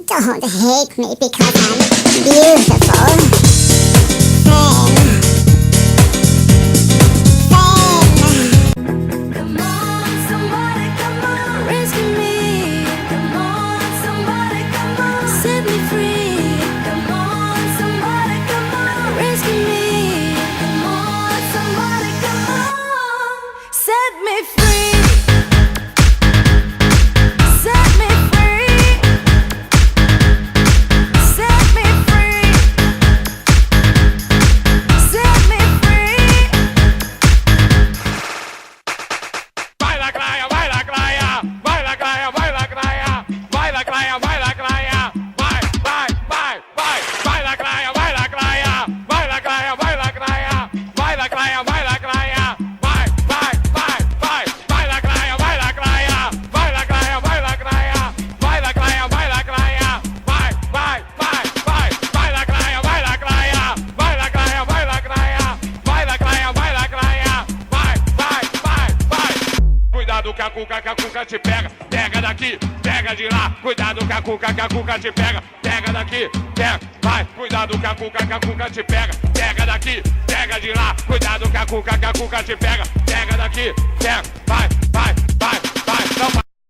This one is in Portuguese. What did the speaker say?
Don't hate me because I'm beautiful. Come on, somebody, come on, rescue me. Come on, somebody, come on, set me free. Come on, somebody, come on, rescue me. Come on, somebody, come on, set me free. Set me free. Set me free. Set me free. Vai lacraia, vai lacraia, vai lacraia, vai lacraia, vai lacraia, vai lacraia, vai, vai, vai, vai, vai lacraia, vai lacraia, vai lacraia, vai lacraia, vai lacraia, vai lacraia, vai, vai, vai, vai, vai lacraia, vai lacraia, vai lacraia, vai lacraia, vai lacraia, vai lacraia, vai, vai, vai, vai, vai lacraia, vai lacraia, vai lacraia, vai lacraia, vai lacraia, vai lacraia, vai, vai, vai, vai. Cuidado que a cuca te pega, pega daqui, pega de lá. Cuidado que a cuca te pega, pega daqui, pega, vai. Cuidado que a cuca te pega, pega daqui, pega de lá. Cuidado que a cuca te pega, pega daqui, pega, vai.